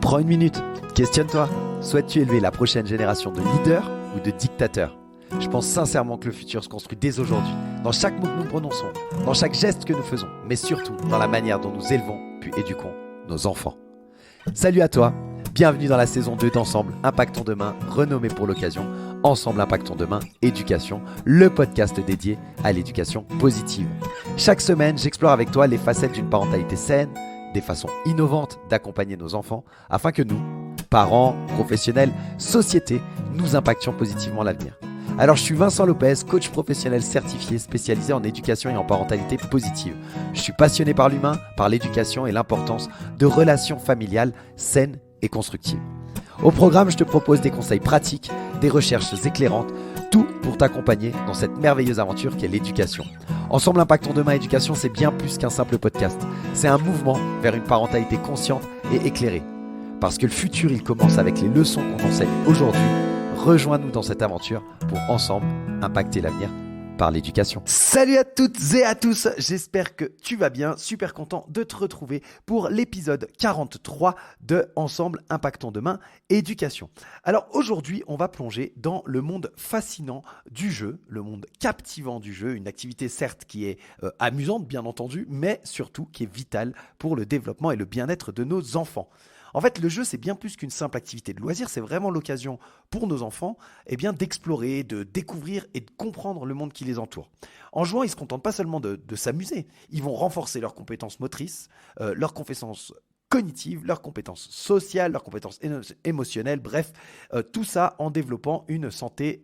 Prends une minute, questionne-toi. Souhaites-tu élever la prochaine génération de leaders ou de dictateurs ? Je pense sincèrement que le futur se construit dès aujourd'hui, dans chaque mot que nous prononçons, dans chaque geste que nous faisons, mais surtout dans la manière dont nous élevons puis éduquons nos enfants. Salut à toi, bienvenue dans la saison 2 d'Ensemble Impactons Demain, renommée pour l'occasion Ensemble Impactons Demain Éducation, le podcast dédié à l'éducation positive. Chaque semaine, j'explore avec toi les facettes d'une parentalité saine, des façons innovantes d'accompagner nos enfants, afin que nous, parents, professionnels, société, nous impactions positivement l'avenir. Alors je suis Vincent Lopez, coach professionnel certifié spécialisé en éducation et en parentalité positive. Je suis passionné par l'humain, par l'éducation et l'importance de relations familiales saines et constructives. Au programme, je te propose des conseils pratiques, des recherches éclairantes, tout pour t'accompagner dans cette merveilleuse aventure qu'est l'éducation. Ensemble Impactons Demain Éducation, c'est bien plus qu'un simple podcast. C'est un mouvement vers une parentalité consciente et éclairée. Parce que le futur, il commence avec les leçons qu'on enseigne aujourd'hui. Rejoins-nous dans cette aventure pour ensemble impacter l'avenir par l'éducation. Salut à toutes et à tous, j'espère que tu vas bien, super content de te retrouver pour l'épisode 43 de Ensemble Impactons Demain Éducation. Alors aujourd'hui, on va plonger dans le monde fascinant du jeu, le monde captivant du jeu, une activité certes qui est amusante bien entendu, mais surtout qui est vitale pour le développement et le bien-être de nos enfants. En fait, le jeu, c'est bien plus qu'une simple activité de loisir, c'est vraiment l'occasion pour nos enfants d'explorer, de découvrir et de comprendre le monde qui les entoure. En jouant, ils ne se contentent pas seulement de s'amuser, ils vont renforcer leurs compétences motrices, leurs compétences cognitives, leurs compétences sociales, leurs compétences émotionnelles, bref, tout ça en développant une santé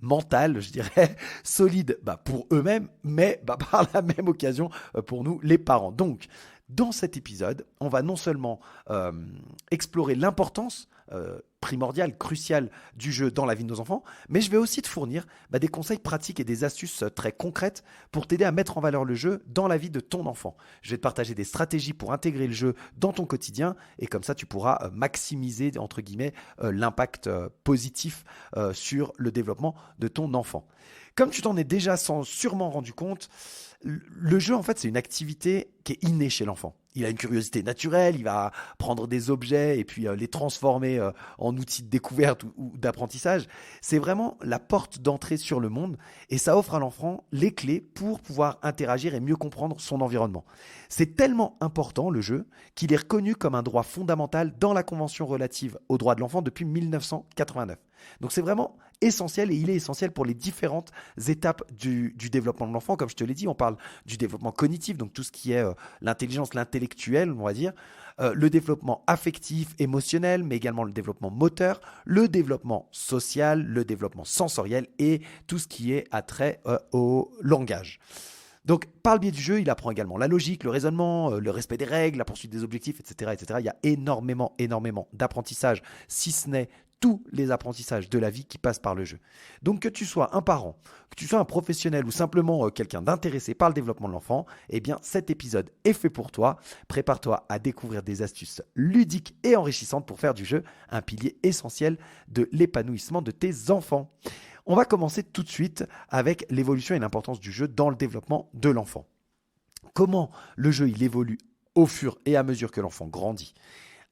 mentale, je dirais, solide pour eux-mêmes, mais par la même occasion pour nous, les parents. Donc, dans cet épisode, on va non seulement explorer l'importance primordiale, cruciale du jeu dans la vie de nos enfants, mais je vais aussi te fournir des conseils pratiques et des astuces très concrètes pour t'aider à mettre en valeur le jeu dans la vie de ton enfant. Je vais te partager des stratégies pour intégrer le jeu dans ton quotidien et comme ça, tu pourras maximiser, entre guillemets, l'impact positif sur le développement de ton enfant. Comme tu t'en es déjà sûrement rendu compte, le jeu, en fait, c'est une activité qui est innée chez l'enfant. Il a une curiosité naturelle, il va prendre des objets et puis les transformer en outils de découverte ou d'apprentissage. C'est vraiment la porte d'entrée sur le monde et ça offre à l'enfant les clés pour pouvoir interagir et mieux comprendre son environnement. C'est tellement important, le jeu, qu'il est reconnu comme un droit fondamental dans la Convention relative aux droits de l'enfant depuis 1989. Donc c'est vraiment essentiel et il est essentiel pour les différentes étapes du développement de l'enfant. Comme je te l'ai dit, on parle du développement cognitif, donc tout ce qui est l'intelligence, l'intellectuel, on va dire, le développement affectif, émotionnel, mais également le développement moteur, le développement social, le développement sensoriel et tout ce qui est attrait au langage. Donc, par le biais du jeu, il apprend également la logique, le raisonnement, le respect des règles, la poursuite des objectifs, etc., etc. Il y a énormément d'apprentissage, si ce n'est tous les apprentissages de la vie qui passent par le jeu. Donc que tu sois un parent, que tu sois un professionnel ou simplement quelqu'un d'intéressé par le développement de l'enfant, eh bien cet épisode est fait pour toi. Prépare-toi à découvrir des astuces ludiques et enrichissantes pour faire du jeu un pilier essentiel de l'épanouissement de tes enfants. On va commencer tout de suite avec l'évolution et l'importance du jeu dans le développement de l'enfant. Comment le jeu il évolue au fur et à mesure que l'enfant grandit ?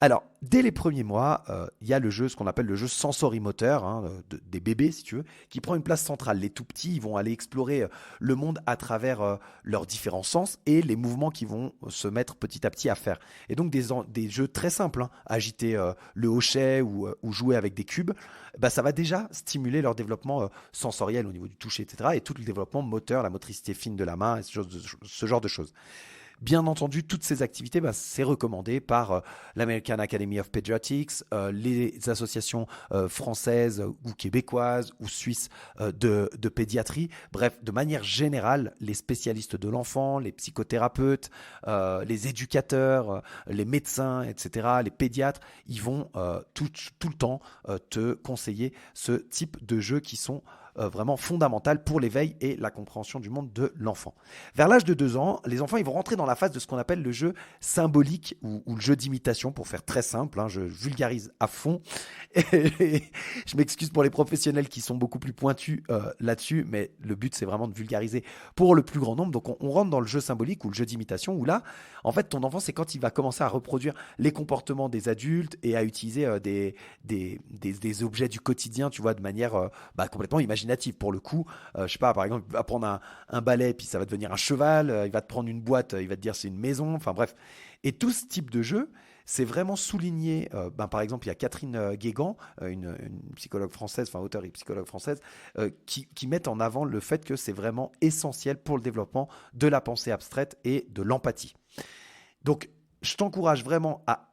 Alors, dès les premiers mois, il y a le jeu, ce qu'on appelle le jeu sensorimoteur, des bébés si tu veux, qui prend une place centrale. Les tout petits, ils vont aller explorer le monde à travers leurs différents sens et les mouvements qu'ils vont se mettre petit à petit à faire. Et donc des jeux très simples, agiter le hochet ou jouer avec des cubes, ça va déjà stimuler leur développement sensoriel au niveau du toucher, etc. Et tout le développement moteur, la motricité fine de la main, et ce genre de choses. Bien entendu, toutes ces activités, c'est recommandé par l'American Academy of Pediatrics, les associations françaises ou québécoises ou suisses de pédiatrie. Bref, de manière générale, les spécialistes de l'enfant, les psychothérapeutes, les éducateurs, les médecins, etc., les pédiatres, ils vont tout le temps te conseiller ce type de jeux qui sont vraiment fondamentales pour l'éveil et la compréhension du monde de l'enfant. Vers l'âge de 2 ans, les enfants ils vont rentrer dans la phase de ce qu'on appelle le jeu symbolique ou le jeu d'imitation, pour faire très simple, hein, je vulgarise à fond. Et je m'excuse pour les professionnels qui sont beaucoup plus pointus là-dessus, mais le but c'est vraiment de vulgariser pour le plus grand nombre. Donc on rentre dans le jeu symbolique ou le jeu d'imitation, où là, en fait, ton enfant, c'est quand il va commencer à reproduire les comportements des adultes et à utiliser des objets du quotidien, tu vois, de manière complètement imaginative. Pour le coup, je sais pas, par exemple, il va prendre un balai, puis ça va devenir un cheval, il va te prendre une boîte, il va te dire c'est une maison, enfin bref. Et tout ce type de jeu, c'est vraiment souligné. Par exemple, il y a Catherine Guégan, une psychologue française, enfin auteure et psychologue française, qui met en avant le fait que c'est vraiment essentiel pour le développement de la pensée abstraite et de l'empathie. Donc, je t'encourage vraiment à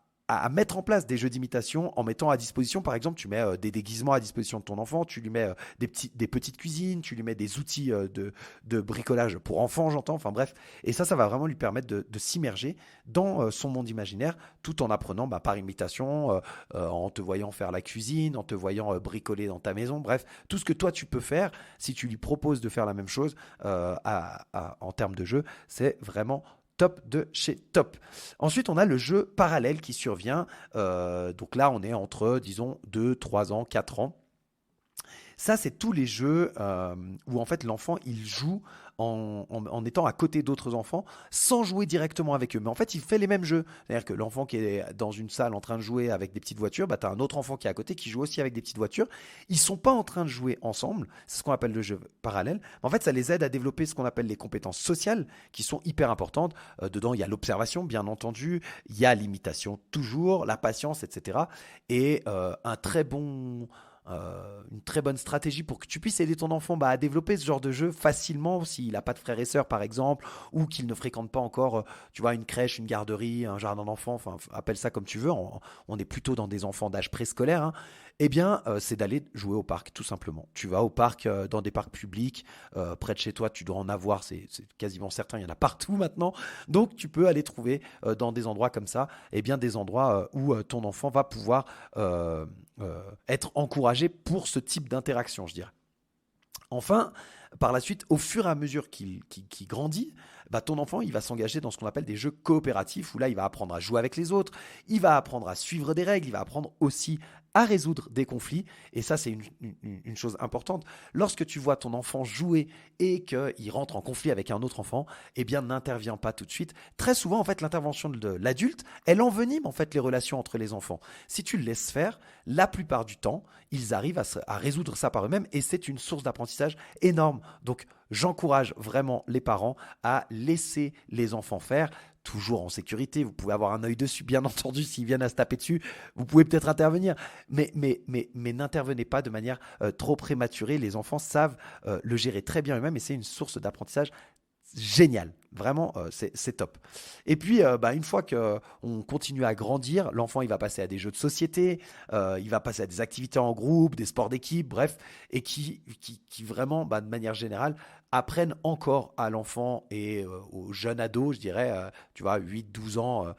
mettre en place des jeux d'imitation en mettant à disposition, par exemple, tu mets des déguisements à disposition de ton enfant, tu lui mets des petites cuisines, tu lui mets des outils de bricolage pour enfants, j'entends, enfin bref. Et ça va vraiment lui permettre de s'immerger dans son monde imaginaire tout en apprenant par imitation, en te voyant faire la cuisine, en te voyant bricoler dans ta maison, bref, tout ce que toi tu peux faire si tu lui proposes de faire la même chose en termes de jeu, c'est vraiment top de chez top. Ensuite, on a le jeu parallèle qui survient. Donc là, on est entre, disons, 2, 3 ans, 4 ans. Ça, c'est tous les jeux où en fait l'enfant il joue en étant à côté d'autres enfants sans jouer directement avec eux. Mais en fait, il fait les mêmes jeux. C'est-à-dire que l'enfant qui est dans une salle en train de jouer avec des petites voitures, tu as un autre enfant qui est à côté qui joue aussi avec des petites voitures. Ils ne sont pas en train de jouer ensemble. C'est ce qu'on appelle le jeu parallèle. En fait, ça les aide à développer ce qu'on appelle les compétences sociales qui sont hyper importantes. Dedans, il y a l'observation, bien entendu. Il y a l'imitation, toujours, la patience, etc. Et une très bonne stratégie pour que tu puisses aider ton enfant à développer ce genre de jeu facilement s'il n'a pas de frères et sœurs par exemple, ou qu'il ne fréquente pas encore tu vois, une crèche, une garderie, un jardin d'enfants, enfin appelle ça comme tu veux, on est plutôt dans des enfants d'âge préscolaire, hein. Eh bien c'est d'aller jouer au parc tout simplement. Tu vas au parc, dans des parcs publics, près de chez toi tu dois en avoir, c'est quasiment certain, il y en a partout maintenant, donc tu peux aller trouver dans des endroits comme ça, eh bien des endroits où ton enfant va pouvoir être encouragé pour ce type d'interaction, je dirais. Enfin, par la suite, au fur et à mesure qu'il grandit, ton enfant il va s'engager dans ce qu'on appelle des jeux coopératifs, où là il va apprendre à jouer avec les autres, il va apprendre à suivre des règles, il va apprendre aussi à résoudre des conflits. Et ça, c'est une chose importante. Lorsque tu vois ton enfant jouer et qu'il rentre en conflit avec un autre enfant, eh bien, n'interviens pas tout de suite. Très souvent, en fait, l'intervention de l'adulte, elle envenime en fait les relations entre les enfants. Si tu le laisses faire, la plupart du temps, ils arrivent à résoudre ça par eux-mêmes et c'est une source d'apprentissage énorme. Donc, j'encourage vraiment les parents à laisser les enfants faire, toujours en sécurité. Vous pouvez avoir un œil dessus, bien entendu, s'ils viennent à se taper dessus, vous pouvez peut-être intervenir, mais n'intervenez pas de manière trop prématurée. Les enfants savent le gérer très bien eux-mêmes et c'est une source d'apprentissage génial, vraiment c'est top. Et puis une fois qu'on continue à grandir, l'enfant il va passer à des jeux de société, il va passer à des activités en groupe, des sports d'équipe, bref, et qui vraiment de manière générale apprennent encore à l'enfant et aux jeunes ados, je dirais, tu vois, 8-12 ans,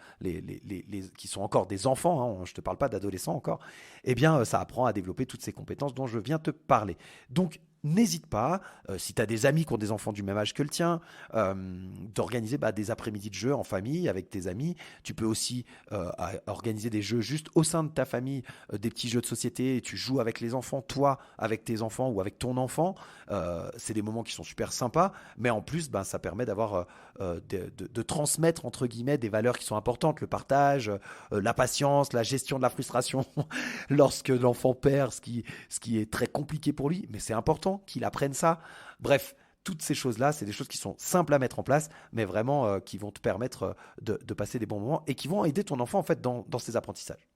qui sont encore des enfants, hein, je ne te parle pas d'adolescents encore, eh bien ça apprend à développer toutes ces compétences dont je viens te parler. Donc n'hésite pas, si tu as des amis qui ont des enfants du même âge que le tien, d'organiser des après-midi de jeux en famille avec tes amis. Tu peux aussi organiser des jeux juste au sein de ta famille, des petits jeux de société, et tu joues avec les enfants, toi avec tes enfants ou avec ton enfant. C'est des moments qui sont super sympas, mais en plus ça permet d'avoir de transmettre entre guillemets des valeurs qui sont importantes, le partage, la patience, la gestion de la frustration lorsque l'enfant perd, ce qui est très compliqué pour lui, mais c'est important qu'il apprenne ça. Bref, toutes ces choses-là, c'est des choses qui sont simples à mettre en place, mais vraiment qui vont te permettre de passer des bons moments et qui vont aider ton enfant en fait dans ses apprentissages.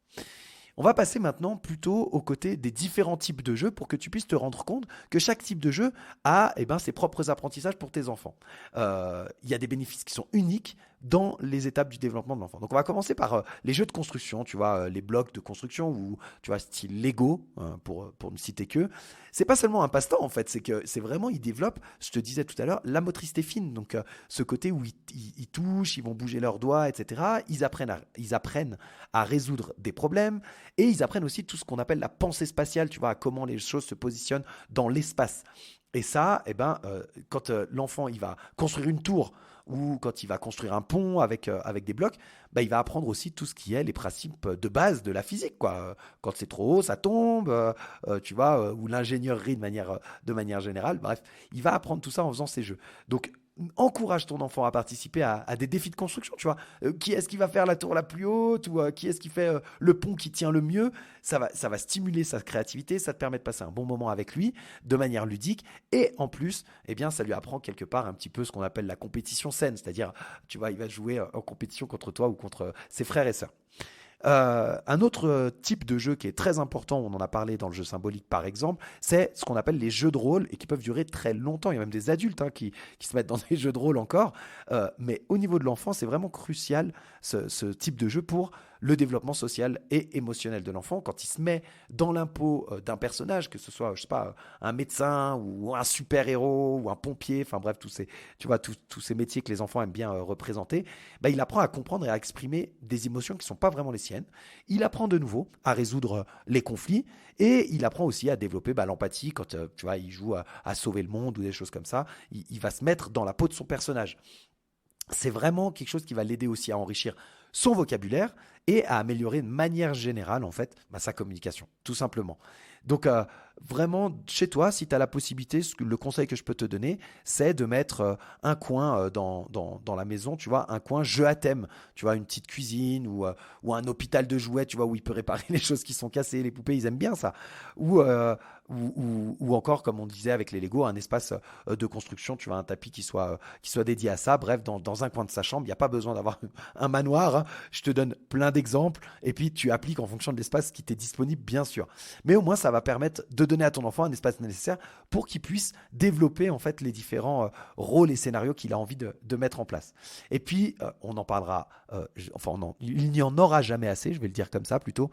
On va passer maintenant plutôt aux côtés des différents types de jeux pour que tu puisses te rendre compte que chaque type de jeu a ses propres apprentissages pour tes enfants. Il y a des bénéfices qui sont uniques, dans les étapes du développement de l'enfant. Donc on va commencer par les jeux de construction, tu vois, les blocs de construction ou tu vois style Lego pour ne citer que. C'est pas seulement un passe-temps en fait, c'est que c'est vraiment ils développent, je te disais tout à l'heure, la motricité fine. Donc ce côté où ils touchent, ils vont bouger leurs doigts, etc. Ils apprennent à résoudre des problèmes et ils apprennent aussi tout ce qu'on appelle la pensée spatiale, tu vois, à comment les choses se positionnent dans l'espace. Et ça, quand l'enfant il va construire une tour ou quand il va construire un pont avec des blocs, bah, il va apprendre aussi tout ce qui est les principes de base de la physique, quoi. Quand c'est trop haut, ça tombe, tu vois, ou l'ingénierie de manière générale. Bref, il va apprendre tout ça en faisant ces jeux. Donc, encourage ton enfant à participer à des défis de construction, tu vois. Qui est-ce qui va faire la tour la plus haute ou qui est-ce qui fait le pont qui tient le mieux. Ça va stimuler sa créativité, ça te permet de passer un bon moment avec lui de manière ludique et en plus, eh bien, ça lui apprend quelque part un petit peu ce qu'on appelle la compétition saine, c'est-à-dire, tu vois, il va jouer en compétition contre toi ou contre ses frères et sœurs. Un autre type de jeu qui est très important, on en a parlé dans le jeu symbolique par exemple, c'est ce qu'on appelle les jeux de rôle et qui peuvent durer très longtemps. Il y a même des adultes qui se mettent dans des jeux de rôle encore. Mais au niveau de l'enfant, c'est vraiment crucial ce type de jeu pour le développement social et émotionnel de l'enfant. Quand il se met dans l'impôt d'un personnage, que ce soit, je sais pas, un médecin ou un super-héros ou un pompier, enfin bref, tu vois, tous ces métiers que les enfants aiment bien représenter, bah, il apprend à comprendre et à exprimer des émotions qui ne sont pas vraiment les siennes. Il apprend de nouveau à résoudre les conflits et il apprend aussi à développer l'empathie quand tu vois, il joue à sauver le monde ou des choses comme ça. Il va se mettre dans la peau de son personnage. C'est vraiment quelque chose qui va l'aider aussi à enrichir son vocabulaire et à améliorer de manière générale en fait sa communication, tout simplement. Donc vraiment, chez toi, si tu as la possibilité, le conseil que je peux te donner, c'est de mettre un coin dans la maison, tu vois, un coin jeu à thème, tu vois, une petite cuisine ou un hôpital de jouets, tu vois, où il peut réparer les choses qui sont cassées, les poupées, ils aiment bien ça. Ou, ou encore, comme on disait avec les Lego, un espace de construction, tu vois, un tapis qui soit dédié à ça. Bref, dans un coin de sa chambre, il n'y a pas besoin d'avoir un manoir, hein. Je te donne plein d'exemples et puis tu appliques en fonction de l'espace qui t'est disponible, bien sûr. Mais au moins, ça va permettre de donner à ton enfant un espace nécessaire pour qu'il puisse développer en fait les différents rôles et scénarios qu'il a envie de mettre en place. Et puis, on en parlera, il n'y en aura jamais assez, je vais le dire comme ça plutôt,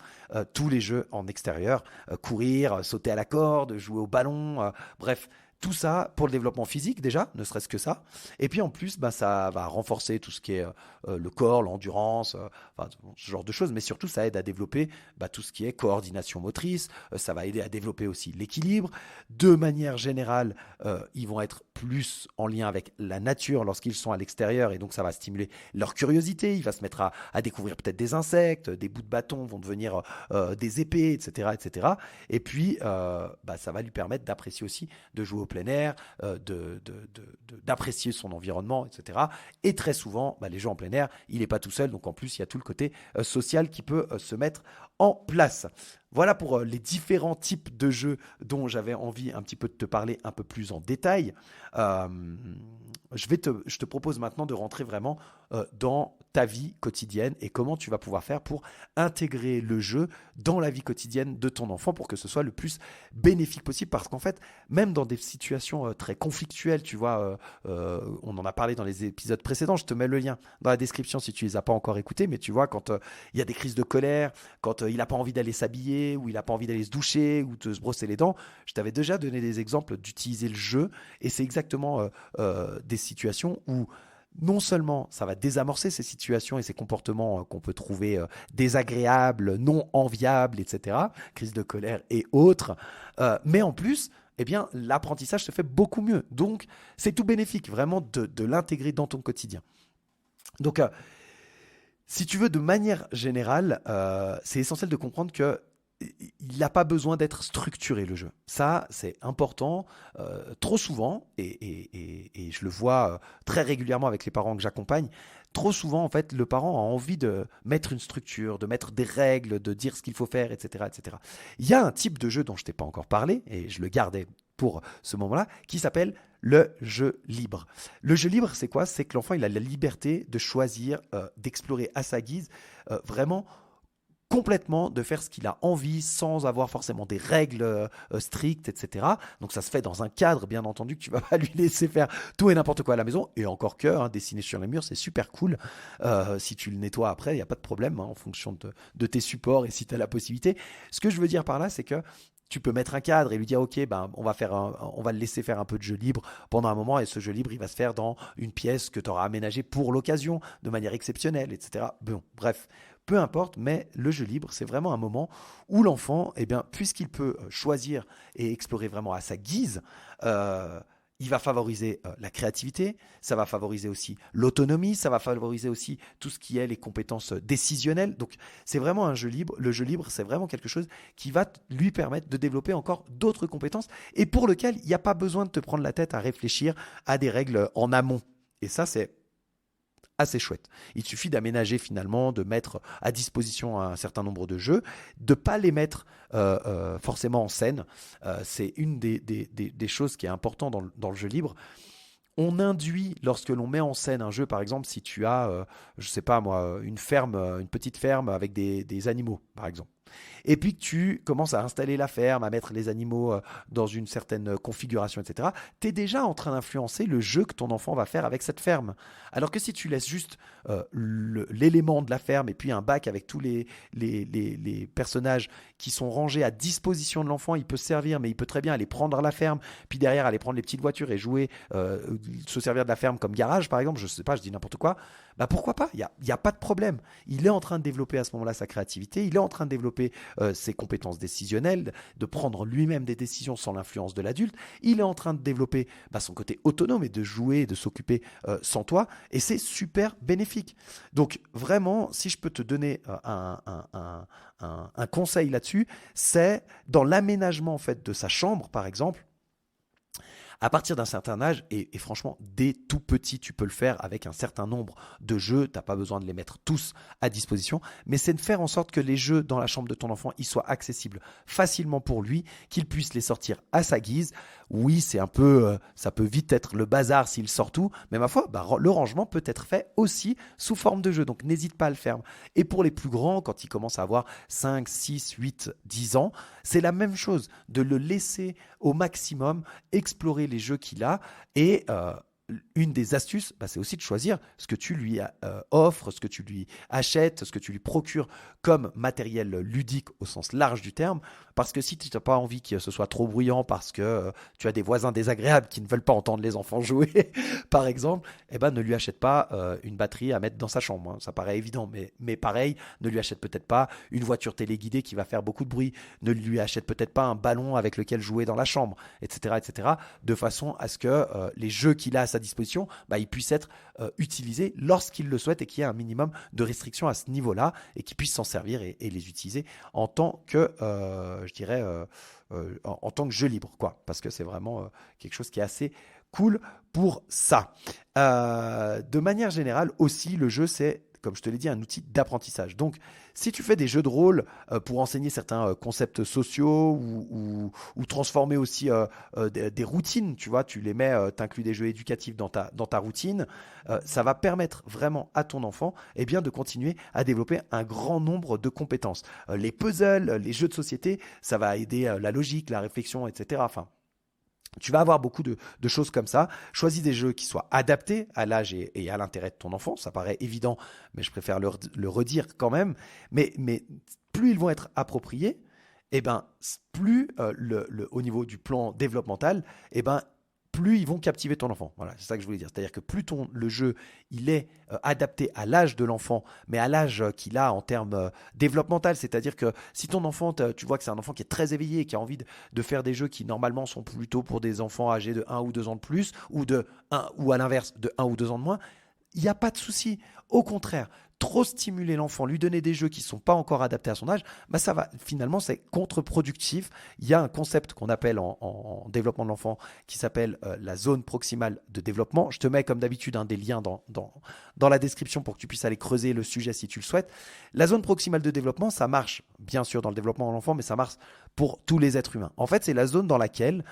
tous les jeux en extérieur, courir, sauter à la corde, jouer au ballon, bref. Tout ça pour le développement physique déjà, ne serait-ce que ça. Et puis en plus, ça va renforcer tout ce qui est le corps, l'endurance, ce genre de choses. Mais surtout, ça aide à développer tout ce qui est coordination motrice. Ça va aider à développer aussi l'équilibre. De manière générale, ils vont être plus en lien avec la nature lorsqu'ils sont à l'extérieur. Et donc, ça va stimuler leur curiosité. Il va se mettre à découvrir peut-être des insectes, des bouts de bâton vont devenir des épées, etc., etc. Et puis, ça va lui permettre d'apprécier aussi de jouer au plein air, d'apprécier son environnement, etc. Et très souvent, les jeux en plein air, il n'est pas tout seul, donc en plus, il y a tout le côté social qui peut se mettre en place. Voilà pour les différents types de jeux dont j'avais envie un petit peu de te parler un peu plus en détail. Je te propose maintenant de rentrer vraiment dans ta vie quotidienne et comment tu vas pouvoir faire pour intégrer le jeu dans la vie quotidienne de ton enfant pour que ce soit le plus bénéfique possible. Parce qu'en fait, même dans des situations très conflictuelles, tu vois, on en a parlé dans les épisodes précédents, je te mets le lien dans la description si tu les as pas encore écoutés, mais tu vois, quand il y a des crises de colère, quand il n'a pas envie d'aller s'habiller, ou il n'a pas envie d'aller se doucher, ou de se brosser les dents, je t'avais déjà donné des exemples d'utiliser le jeu, et c'est exactement des situations où non seulement ça va désamorcer ces situations et ces comportements qu'on peut trouver désagréables, non enviables, etc., crise de colère et autres, mais en plus, eh bien, l'apprentissage se fait beaucoup mieux. Donc, c'est tout bénéfique, vraiment, de l'intégrer dans ton quotidien. Donc, si tu veux, de manière générale, c'est essentiel de comprendre que il n'a pas besoin d'être structuré le jeu. Ça, c'est important. Trop souvent, et je le vois très régulièrement avec les parents que j'accompagne, trop souvent, en fait, le parent a envie de mettre une structure, de mettre des règles, de dire ce qu'il faut faire, etc., etc. Il y a un type de jeu dont je t'ai pas encore parlé, et je le gardais pour ce moment-là, qui s'appelle le jeu libre. Le jeu libre, c'est quoi? C'est que l'enfant, il a la liberté de choisir, d'explorer à sa guise, vraiment complètement de faire ce qu'il a envie sans avoir forcément des règles strictes, etc. Donc ça se fait dans un cadre, bien entendu, que tu vas pas lui laisser faire tout et n'importe quoi à la maison. Et encore que, dessiner sur les murs, c'est super cool. Si tu le nettoies après, il n'y a pas de problème en fonction de tes supports et si tu as la possibilité. Ce que je veux dire par là, c'est que tu peux mettre un cadre et lui dire ok, on va le laisser faire un peu de jeu libre pendant un moment, et ce jeu libre il va se faire dans une pièce que tu auras aménagée pour l'occasion de manière exceptionnelle, etc. Bon, bref, peu importe, mais le jeu libre c'est vraiment un moment où l'enfant, puisqu'il peut choisir et explorer vraiment à sa guise, il va favoriser la créativité, ça va favoriser aussi l'autonomie, ça va favoriser aussi tout ce qui est les compétences décisionnelles. Donc c'est vraiment un jeu libre. Le jeu libre, c'est vraiment quelque chose qui va lui permettre de développer encore d'autres compétences et pour lequel il n'y a pas besoin de te prendre la tête à réfléchir à des règles en amont. Et ça, c'est assez chouette. Il suffit d'aménager finalement, de mettre à disposition un certain nombre de jeux, de ne pas les mettre forcément en scène. C'est une des choses qui est importante dans le jeu libre. On induit, lorsque l'on met en scène un jeu, par exemple, si tu as, je sais pas moi, une ferme, une petite ferme avec des animaux, par exemple. Et puis que tu commences à installer la ferme, à mettre les animaux dans une certaine configuration, etc. Tu es déjà en train d'influencer le jeu que ton enfant va faire avec cette ferme. Alors que si tu laisses juste l'élément de la ferme et puis un bac avec tous les personnages qui sont rangés à disposition de l'enfant, il peut se servir, mais il peut très bien aller prendre la ferme, puis derrière aller prendre les petites voitures et jouer, se servir de la ferme comme garage, par exemple, je sais pas, je dis n'importe quoi. Bah pourquoi pas, il y a pas de problème. Il est en train de développer à ce moment-là sa créativité, il est en train de développer ses compétences décisionnelles, de prendre lui-même des décisions sans l'influence de l'adulte. Il est en train de développer son côté autonome et de jouer, de s'occuper sans toi. Et c'est super bénéfique. Donc vraiment, si je peux te donner un conseil là-dessus, c'est dans l'aménagement en fait de sa chambre, par exemple. À partir d'un certain âge, et franchement, dès tout petit, tu peux le faire avec un certain nombre de jeux. Tu n'as pas besoin de les mettre tous à disposition, mais c'est de faire en sorte que les jeux dans la chambre de ton enfant ils soient accessibles facilement pour lui, qu'il puisse les sortir à sa guise. Oui, c'est un peu, ça peut vite être le bazar s'il sort tout, mais ma foi, le rangement peut être fait aussi sous forme de jeu. Donc n'hésite pas à le faire. Et pour les plus grands, quand ils commencent à avoir 5, 6, 8, 10 ans, c'est la même chose, de le laisser au maximum explorer les jeux qu'il a. Et une des astuces, c'est aussi de choisir ce que tu lui offres, ce que tu lui achètes, ce que tu lui procures comme matériel ludique au sens large du terme. Parce que si tu n'as pas envie que ce soit trop bruyant parce que tu as des voisins désagréables qui ne veulent pas entendre les enfants jouer, par exemple, ne lui achète pas une batterie à mettre dans sa chambre. Ça paraît évident, mais pareil, ne lui achète peut-être pas une voiture téléguidée qui va faire beaucoup de bruit, ne lui achète peut-être pas un ballon avec lequel jouer dans la chambre, etc., etc., de façon à ce que les jeux qu'il a à sa disposition, ils puissent être utilisés lorsqu'il le souhaite et qu'il y ait un minimum de restrictions à ce niveau-là et qu'il puisse s'en servir et les utiliser en tant que, je dirais, en tant que jeu libre, quoi, parce que c'est vraiment quelque chose qui est assez cool pour ça. De manière générale aussi, le jeu, c'est, comme je te l'ai dit, un outil d'apprentissage. Donc, si tu fais des jeux de rôle pour enseigner certains concepts sociaux ou transformer aussi des routines, tu vois, tu les mets, t'inclus des jeux éducatifs dans ta routine, ça va permettre vraiment à ton enfant de continuer à développer un grand nombre de compétences. Les puzzles, les jeux de société, ça va aider la logique, la réflexion, etc. Enfin, tu vas avoir beaucoup de choses comme ça. Choisis des jeux qui soient adaptés à l'âge et à l'intérêt de ton enfant. Ça paraît évident, mais je préfère le redire quand même. Mais plus ils vont être appropriés, plus au niveau du plan développemental, plus ils vont captiver ton enfant. Voilà, c'est ça que je voulais dire. C'est-à-dire que plus le jeu il est adapté à l'âge de l'enfant, mais à l'âge qu'il a en termes développemental, c'est-à-dire que si ton enfant, tu vois que c'est un enfant qui est très éveillé et qui a envie de faire des jeux qui normalement sont plutôt pour des enfants âgés de 1 ou 2 ans de plus, ou à l'inverse de 1 ou 2 ans de moins, il n'y a pas de souci. Au contraire, trop stimuler l'enfant, lui donner des jeux qui ne sont pas encore adaptés à son âge, ça va, finalement, c'est contre-productif. Il y a un concept qu'on appelle en développement de l'enfant qui s'appelle la zone proximale de développement. Je te mets comme d'habitude des liens dans la description pour que tu puisses aller creuser le sujet si tu le souhaites. La zone proximale de développement, ça marche bien sûr dans le développement de l'enfant, mais ça marche pour tous les êtres humains. En fait, c'est la zone dans laquelle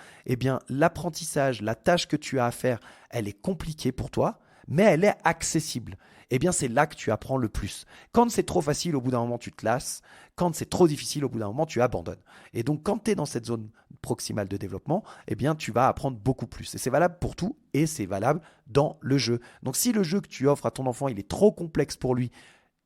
l'apprentissage, la tâche que tu as à faire, elle est compliquée pour toi, mais elle est accessible. Eh bien, c'est là que tu apprends le plus. Quand c'est trop facile, au bout d'un moment, tu te lasses. Quand c'est trop difficile, au bout d'un moment, tu abandonnes. Et donc, quand tu es dans cette zone proximale de développement, eh bien, tu vas apprendre beaucoup plus. Et c'est valable pour tout et c'est valable dans le jeu. Donc, si le jeu que tu offres à ton enfant, il est trop complexe pour lui,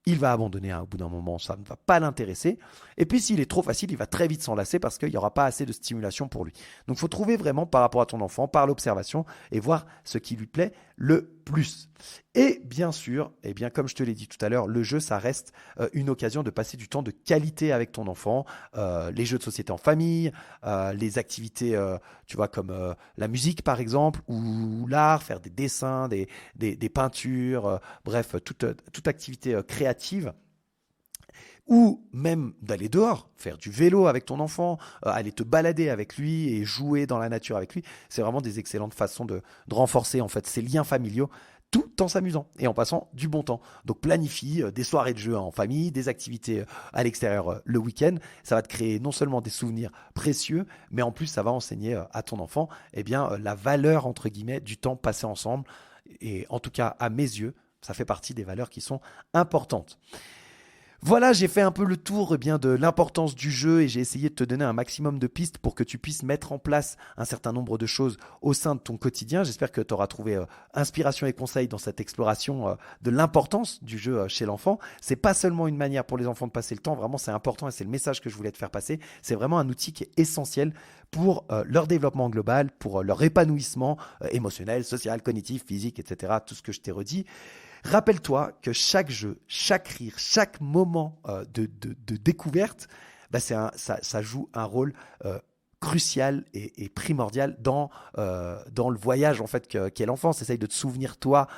il va abandonner au bout d'un moment, ça ne va pas l'intéresser. Et puis s'il est trop facile, il va très vite s'en lasser parce qu'il n'y aura pas assez de stimulation pour lui. Donc il faut trouver vraiment par rapport à ton enfant, par l'observation, et voir ce qui lui plaît le plus. Et bien sûr, eh bien, comme je te l'ai dit tout à l'heure, le jeu, ça reste une occasion de passer du temps de qualité avec ton enfant. Les jeux de société en famille, les activités, tu vois, comme la musique par exemple, ou l'art, faire des dessins, des peintures, bref, toute activité créative. Ou même d'aller dehors, faire du vélo avec ton enfant, aller te balader avec lui et jouer dans la nature avec lui. C'est vraiment des excellentes façons de renforcer en fait ces liens familiaux tout en s'amusant et en passant du bon temps. Donc planifie des soirées de jeux en famille, des activités à l'extérieur le week-end. Ça va te créer non seulement des souvenirs précieux, mais en plus ça va enseigner à ton enfant eh bien, la valeur entre guillemets du temps passé ensemble. Et en tout cas à mes yeux, ça fait partie des valeurs qui sont importantes. Voilà, j'ai fait un peu le tour bien de l'importance du jeu et j'ai essayé de te donner un maximum de pistes pour que tu puisses mettre en place un certain nombre de choses au sein de ton quotidien. J'espère que tu auras trouvé inspiration et conseils dans cette exploration de l'importance du jeu chez l'enfant. C'est pas seulement une manière pour les enfants de passer le temps, vraiment c'est important et c'est le message que je voulais te faire passer. C'est vraiment un outil qui est essentiel pour leur développement global, pour leur épanouissement émotionnel, social, cognitif, physique, etc. Tout ce que je t'ai redit. Rappelle-toi que chaque jeu, chaque rire, chaque moment de découverte, bah ça joue un rôle crucial et primordial dans le voyage en fait qu'est l'enfance. Essaye de te souvenir toi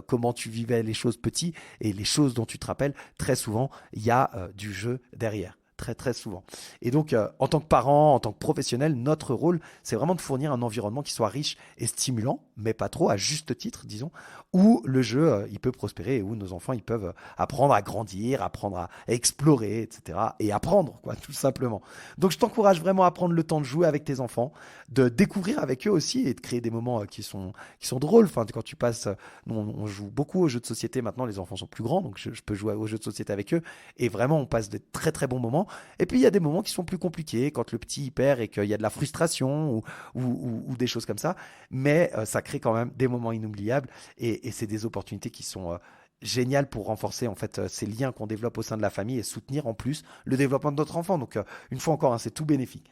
comment tu vivais les choses petits et les choses dont tu te rappelles. Très souvent, il y a du jeu derrière. Très très souvent. Et donc, en tant que parent, en tant que professionnel, notre rôle, c'est vraiment de fournir un environnement qui soit riche et stimulant, mais pas trop, à juste titre, disons, où le jeu, il peut prospérer et où nos enfants, ils peuvent apprendre à grandir, apprendre à explorer, etc. Et apprendre, quoi, tout simplement. Donc, je t'encourage vraiment à prendre le temps de jouer avec tes enfants, de découvrir avec eux aussi et de créer des moments qui sont drôles. Enfin, quand tu passes, nous, on joue beaucoup aux jeux de société maintenant, les enfants sont plus grands, donc je peux jouer aux jeux de société avec eux et vraiment, on passe de très très bons moments. Et puis il y a des moments qui sont plus compliqués quand le petit y perd et qu'il y a de la frustration ou des choses comme ça. Mais ça crée quand même des moments inoubliables et c'est des opportunités qui sont géniales pour renforcer en fait ces liens qu'on développe au sein de la famille et soutenir en plus le développement de notre enfant. Donc une fois encore, c'est tout bénéfique.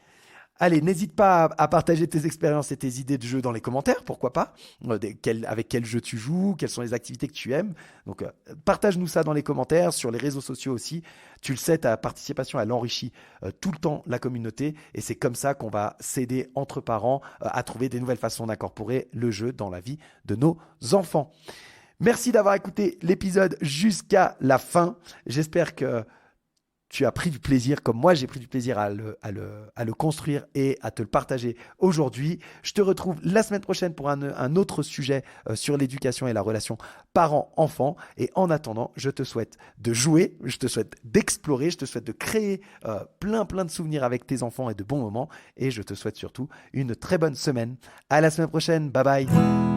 Allez, n'hésite pas à partager tes expériences et tes idées de jeu dans les commentaires, pourquoi pas, avec quel jeu tu joues, quelles sont les activités que tu aimes. Donc, partage-nous ça dans les commentaires, sur les réseaux sociaux aussi. Tu le sais, ta participation, elle enrichit tout le temps la communauté et c'est comme ça qu'on va s'aider entre parents à trouver des nouvelles façons d'incorporer le jeu dans la vie de nos enfants. Merci d'avoir écouté l'épisode jusqu'à la fin. J'espère que tu as pris du plaisir, comme moi j'ai pris du plaisir à le construire et à te le partager aujourd'hui. Je te retrouve la semaine prochaine pour un autre sujet sur l'éducation et la relation parent-enfant. Et en attendant, je te souhaite de jouer, je te souhaite d'explorer, je te souhaite de créer plein de souvenirs avec tes enfants et de bons moments. Et je te souhaite surtout une très bonne semaine. À la semaine prochaine, bye bye.